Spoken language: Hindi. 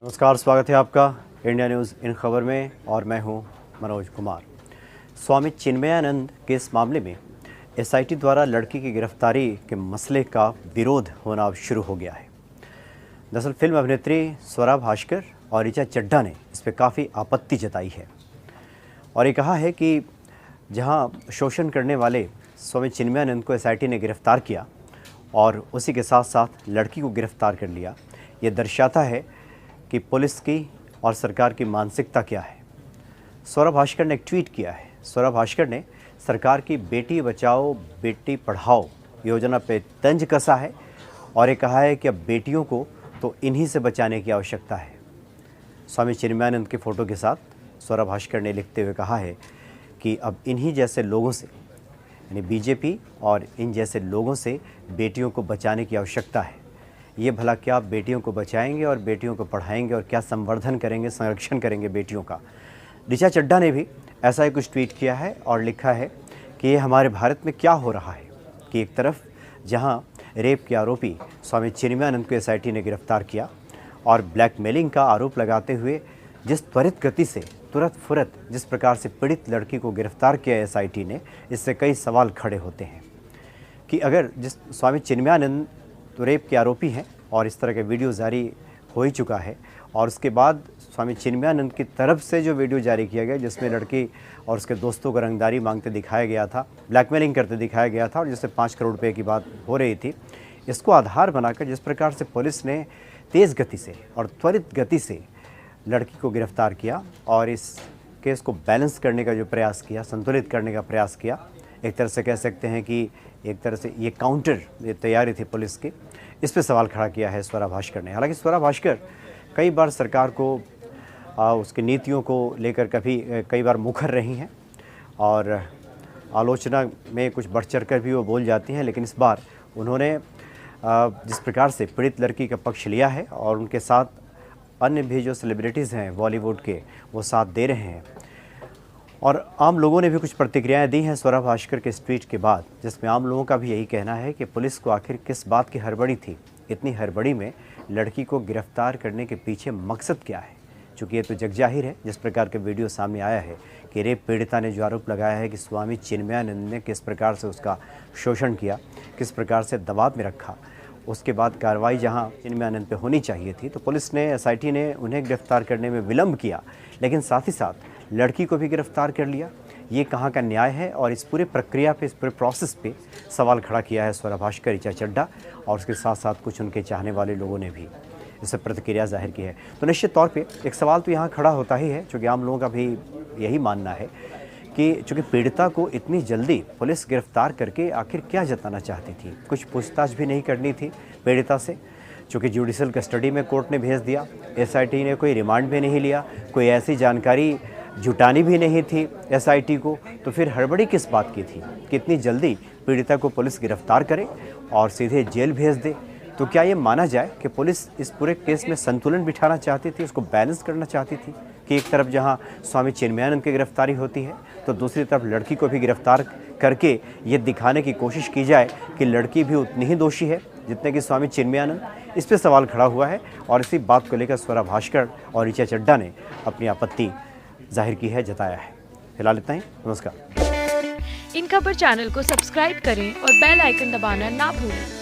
नमस्कार, स्वागत है आपका इंडिया न्यूज़ इन खबर में और मैं हूं मनोज कुमार। स्वामी चिन्मयानंद के इस मामले में एसआईटी द्वारा लड़की की गिरफ्तारी के मसले का विरोध होना अब शुरू हो गया है। दरअसल फिल्म अभिनेत्री स्वरा भास्कर और ऋचा चड्ढा ने इस पर काफ़ी आपत्ति जताई है और ये कहा है कि जहां शोषण करने वाले स्वामी चिन्मयानंद को एसआईटी ने गिरफ्तार किया और उसी के साथ साथ लड़की को गिरफ्तार कर लिया, ये दर्शाता है कि पुलिस की और सरकार की मानसिकता क्या है। स्वरा भास्कर ने एक ट्वीट किया है। स्वरा भास्कर ने सरकार की बेटी बचाओ बेटी पढ़ाओ योजना पे तंज कसा है और ये कहा है कि अब बेटियों को तो इन्हीं से बचाने की आवश्यकता है। स्वामी चिन्मयानंद के फ़ोटो के साथ स्वरा भास्कर ने लिखते हुए कहा है कि अब इन्हीं जैसे लोगों से, यानी बीजेपी और इन जैसे लोगों से बेटियों को बचाने की आवश्यकता है। ये भला क्या बेटियों को बचाएंगे और बेटियों को पढ़ाएंगे और क्या संवर्धन करेंगे, संरक्षण करेंगे बेटियों का। ऋचा चड्ढा ने भी ऐसा ही कुछ ट्वीट किया है और लिखा है कि ये हमारे भारत में क्या हो रहा है कि एक तरफ जहां रेप के आरोपी स्वामी चिन्मयानंद को एसआईटी ने गिरफ्तार किया और ब्लैकमेलिंग का आरोप लगाते हुए जिस त्वरित गति से तुरंत फुरत जिस प्रकार से पीड़ित लड़की को गिरफ्तार किया एसआईटी ने, इससे कई सवाल खड़े होते हैं कि अगर जिस स्वामी चिन्मयानंद तो रेप के आरोपी हैं और इस तरह के वीडियो जारी हो ही चुका है और उसके बाद स्वामी चिन्मयानंद की तरफ से जो वीडियो जारी किया गया जिसमें लड़की और उसके दोस्तों को रंगदारी मांगते दिखाया गया था, ब्लैकमेलिंग करते दिखाया गया था और जिससे 5 करोड़ रुपए की बात हो रही थी, इसको आधार बनाकर जिस प्रकार से पुलिस ने तेज़ गति से और त्वरित गति से लड़की को गिरफ्तार किया और इस केस को बैलेंस करने का जो प्रयास किया, संतुलित करने का प्रयास किया, एक तरह से कह सकते हैं कि एक तरह से ये काउंटर ये तैयारी थी पुलिस की, इस पे सवाल खड़ा किया है स्वरा भास्कर ने। हालांकि स्वरा भास्कर कई बार सरकार को उसकी नीतियों को लेकर कई बार मुखर रही हैं और आलोचना में कुछ बढ़ चढ़ कर भी वो बोल जाती हैं, लेकिन इस बार उन्होंने जिस प्रकार से पीड़ित लड़की का पक्ष लिया है और उनके साथ अन्य भी जो सेलिब्रिटीज़ हैं बॉलीवुड के, वो साथ दे रहे हैं और आम लोगों ने भी कुछ प्रतिक्रियाएं दी हैं स्वरा भास्कर के इस ट्वीट के बाद, जिसमें आम लोगों का भी यही कहना है कि पुलिस को आखिर किस बात की हड़बड़ी थी। इतनी हड़बड़ी में लड़की को गिरफ्तार करने के पीछे मकसद क्या है, चूँकि ये तो जगजाहिर है जिस प्रकार के वीडियो सामने आया है कि रेप पीड़िता ने जो आरोप लगाया है कि स्वामी चिन्मयानंद ने किस प्रकार से उसका शोषण किया, किस प्रकार से दबाव में रखा, उसके बाद कार्रवाई जहां चिन्मयानंद पे होनी चाहिए थी तो पुलिस ने, एसआईटी ने उन्हें गिरफ्तार करने में विलंब किया, लेकिन साथ ही साथ लड़की को भी गिरफ्तार कर लिया। ये कहाँ का न्याय है? और इस पूरे प्रक्रिया पे, इस पूरे प्रोसेस पे सवाल खड़ा किया है स्वरा भास्कर, ऋचा चड्ढा और उसके साथ साथ कुछ उनके चाहने वाले लोगों ने भी इस पर प्रतिक्रिया जाहिर की है। तो निश्चित तौर पे एक सवाल तो यहाँ खड़ा होता ही है, चूँकि आम लोगों का भी यही मानना है कि चूँकि पीड़िता को इतनी जल्दी पुलिस गिरफ्तार करके आखिर क्या जताना चाहती थी। कुछ पूछताछ भी नहीं करनी थी पीड़िता से, चूँकि जुडिशल कस्टडी में कोर्ट ने भेज दिया, एसआईटी ने कोई रिमांड भी नहीं लिया, कोई ऐसी जानकारी जुटानी भी नहीं थी एसआईटी को, तो फिर हड़बड़ी किस बात की थी कि इतनी जल्दी पीड़िता को पुलिस गिरफ्तार करे और सीधे जेल भेज दे। तो क्या ये माना जाए कि पुलिस इस पूरे केस में संतुलन बिठाना चाहती थी, उसको बैलेंस करना चाहती थी कि एक तरफ जहां स्वामी चिन्मयानंद की गिरफ्तारी होती है तो दूसरी तरफ लड़की को भी गिरफ्तार करके ये दिखाने की कोशिश की जाए कि लड़की भी उतनी ही दोषी है जितने कि स्वामी चिन्मयानंद। इस पर सवाल खड़ा हुआ है और इसी बात को लेकर स्वरा भास्कर और ऋचा चड्ढा ने अपनी आपत्ति जाहिर की है, जताया है। फिलहाल इतना ही, नमस्कार। इन खबर चैनल को सब्सक्राइब करें और बेल आइकन दबाना ना भूलें।